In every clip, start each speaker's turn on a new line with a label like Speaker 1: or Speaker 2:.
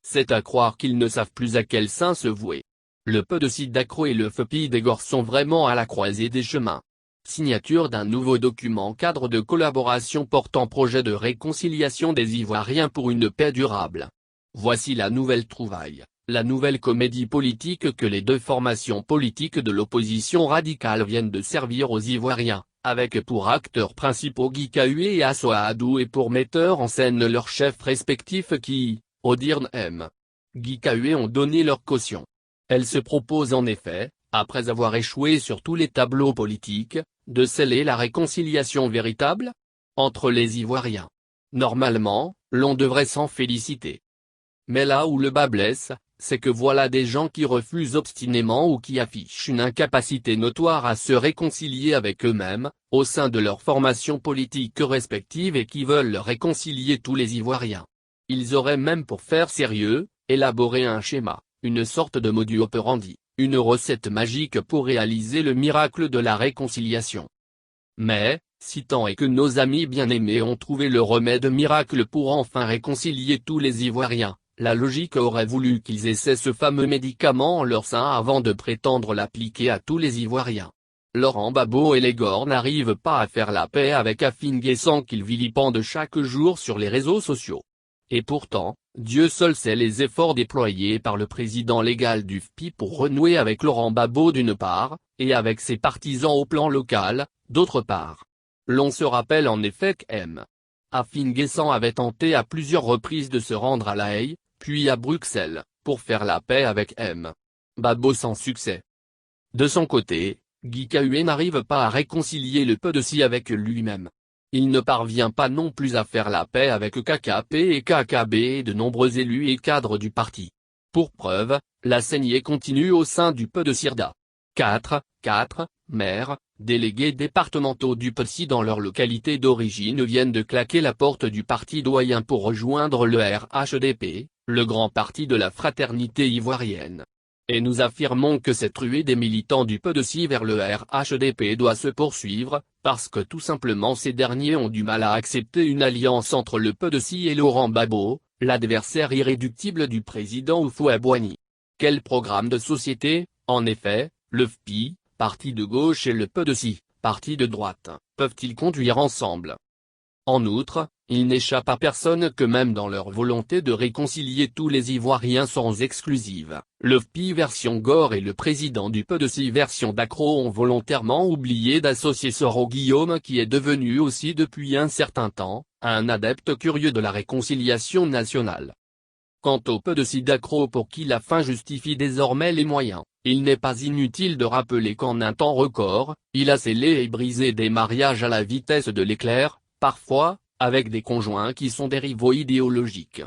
Speaker 1: c'est à croire qu'ils ne savent plus à quel saint se vouer. Le PDC d'Accro et le FPI d'Egor sont vraiment à la croisée des chemins. Signature d'un nouveau document cadre de collaboration portant projet de réconciliation des Ivoiriens pour une paix durable. Voici la nouvelle trouvaille, la nouvelle comédie politique que les deux formations politiques de l'opposition radicale viennent de servir aux Ivoiriens, avec pour acteurs principaux Guy Kahué et Assoa Adou et pour metteurs en scène leurs chefs respectifs qui, au dire M. Guy Kahué, ont donné leur caution. Elle se propose en effet, après avoir échoué sur tous les tableaux politiques, de sceller la réconciliation véritable entre les Ivoiriens. Normalement, l'on devrait s'en féliciter. Mais là où le bât blesse, c'est que voilà des gens qui refusent obstinément ou qui affichent une incapacité notoire à se réconcilier avec eux-mêmes, au sein de leurs formations politiques respectives et qui veulent réconcilier tous les Ivoiriens. Ils auraient même pour faire sérieux, élaboré un schéma, une sorte de modus operandi, une recette magique pour réaliser le miracle de la réconciliation. Mais, si tant est que nos amis bien-aimés ont trouvé le remède miracle pour enfin réconcilier tous les Ivoiriens, la logique aurait voulu qu'ils essaient ce fameux médicament en leur sein avant de prétendre l'appliquer à tous les Ivoiriens. Laurent Gbagbo et Legor n'arrivent pas à faire la paix avec Afin Guessant qu'ils vilipendent chaque jour sur les réseaux sociaux. Et pourtant, Dieu seul sait les efforts déployés par le président légal du FPI pour renouer avec Laurent Gbagbo d'une part, et avec ses partisans au plan local, d'autre part. L'on se rappelle en effet que M. Afin Guessant avait tenté à plusieurs reprises de se rendre à La Haye, puis à Bruxelles, pour faire la paix avec M. Gbagbo sans succès. De son côté, Guy Kahué n'arrive pas à réconcilier le PDC avec lui-même. Il ne parvient pas non plus à faire la paix avec KKP et KKB et de nombreux élus et cadres du parti. Pour preuve, la saignée continue au sein du PDCIRDA. 4 maires, délégués départementaux du PDC dans leur localité d'origine viennent de claquer la porte du parti doyen pour rejoindre le RHDP, le grand parti de la fraternité ivoirienne. Et nous affirmons que cette ruée des militants du PDC vers le RHDP doit se poursuivre, parce que tout simplement ces derniers ont du mal à accepter une alliance entre le PDC et Laurent Gbagbo, l'adversaire irréductible du président Houphouët-Boigny. Quel programme de société, en effet, le FPI, parti de gauche et le PDC, parti de droite, peuvent-ils conduire ensemble? En outre, il n'échappe à personne que même dans leur volonté de réconcilier tous les Ivoiriens sans exclusive, le FPI version Gore et le président du PDC version d'Accro ont volontairement oublié d'associer Soro Guillaume qui est devenu aussi depuis un certain temps, un adepte curieux de la réconciliation nationale. Quant au PDC d'Accro pour qui la fin justifie désormais les moyens, il n'est pas inutile de rappeler qu'en un temps record, il a scellé et brisé des mariages à la vitesse de l'éclair, parfois, avec des conjoints qui sont des rivaux idéologiques.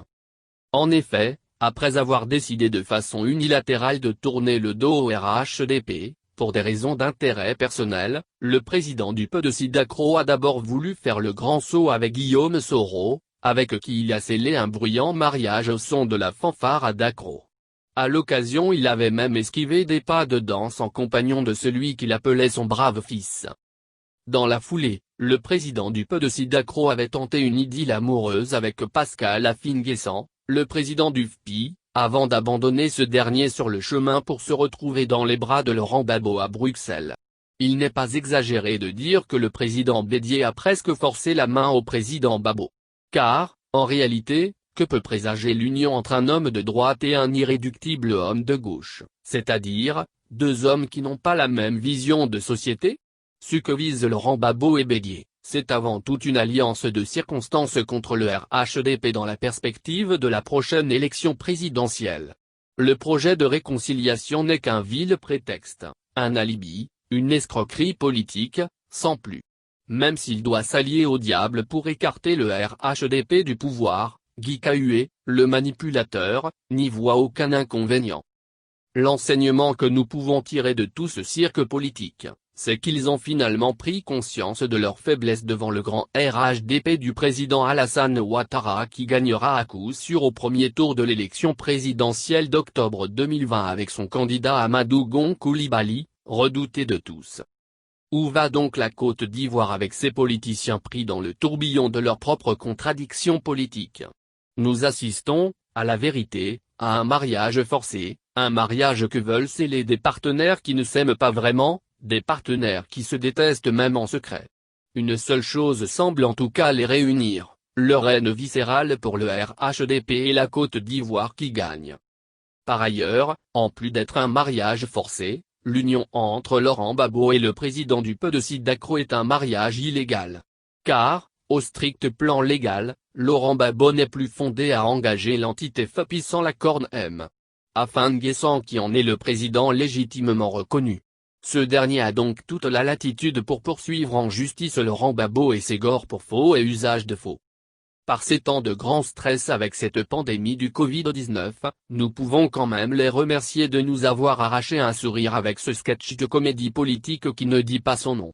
Speaker 1: En effet, après avoir décidé de façon unilatérale de tourner le dos au RHDP, pour des raisons d'intérêt personnel, le président du PDC d'Accro a d'abord voulu faire le grand saut avec Guillaume Soro, avec qui il a scellé un bruyant mariage au son de la fanfare à d'Accro. À l'occasion il avait même esquivé des pas de danse en compagnon de celui qu'il appelait son brave fils. Dans la foulée, le président du PDC d'Accro avait tenté une idylle amoureuse avec Pascal Afin Guessant, le président du FPI, avant d'abandonner ce dernier sur le chemin pour se retrouver dans les bras de Laurent Gbagbo à Bruxelles. Il n'est pas exagéré de dire que le président Bédié a presque forcé la main au président Gbagbo. Car, en réalité, que peut présager l'union entre un homme de droite et un irréductible homme de gauche, c'est-à-dire, deux hommes qui n'ont pas la même vision de société? Ce que visent Laurent Gbagbo et Bédié, c'est avant tout une alliance de circonstances contre le RHDP dans la perspective de la prochaine élection présidentielle. Le projet de réconciliation n'est qu'un vil prétexte, un alibi, une escroquerie politique, sans plus. Même s'il doit s'allier au diable pour écarter le RHDP du pouvoir, Guy Kahué, le manipulateur, n'y voit aucun inconvénient. L'enseignement que nous pouvons tirer de tout ce cirque politique, c'est qu'ils ont finalement pris conscience de leur faiblesse devant le grand RHDP du président Alassane Ouattara qui gagnera à coup sûr au premier tour de l'élection présidentielle d'octobre 2020 avec son candidat Amadou Gon Coulibaly, redouté de tous. Où va donc la Côte d'Ivoire avec ces politiciens pris dans le tourbillon de leurs propres contradictions politiques? Nous assistons, à la vérité, à un mariage forcé, un mariage que veulent sceller des partenaires qui ne s'aiment pas vraiment, des partenaires qui se détestent même en secret. Une seule chose semble en tout cas les réunir, leur haine viscérale pour le RHDP et la Côte d'Ivoire qui gagne. Par ailleurs, en plus d'être un mariage forcé, l'union entre Laurent Gbagbo et le président du PDC d'Accro est un mariage illégal. Car, au strict plan légal, Laurent Gbagbo n'est plus fondé à engager l'entité FEPI sans l'accord M. Afin N'Guessan qui en est le président légitimement reconnu. Ce dernier a donc toute la latitude pour poursuivre en justice Laurent Gbagbo et Ségor pour faux et usage de faux. Par ces temps de grand stress avec cette pandémie du Covid-19, nous pouvons quand même les remercier de nous avoir arraché un sourire avec ce sketch de comédie politique qui ne dit pas son nom.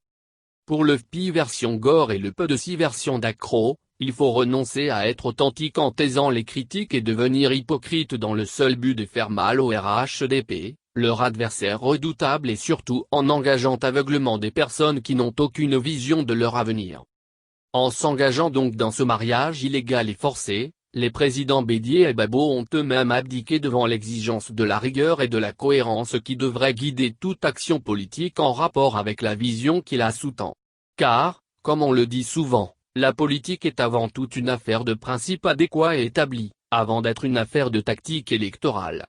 Speaker 1: Pour le FPI version gore et le PDC version d'Accro, il faut renoncer à être authentique en taisant les critiques et devenir hypocrite dans le seul but de faire mal au RHDP, leur adversaire redoutable et surtout en engageant aveuglement des personnes qui n'ont aucune vision de leur avenir. En s'engageant donc dans ce mariage illégal et forcé, les présidents Bédié et Gbagbo ont eux-mêmes abdiqué devant l'exigence de la rigueur et de la cohérence qui devrait guider toute action politique en rapport avec la vision qui la sous-tend. Car, comme on le dit souvent, la politique est avant tout une affaire de principes adéquats et établis, avant d'être une affaire de tactique électorale.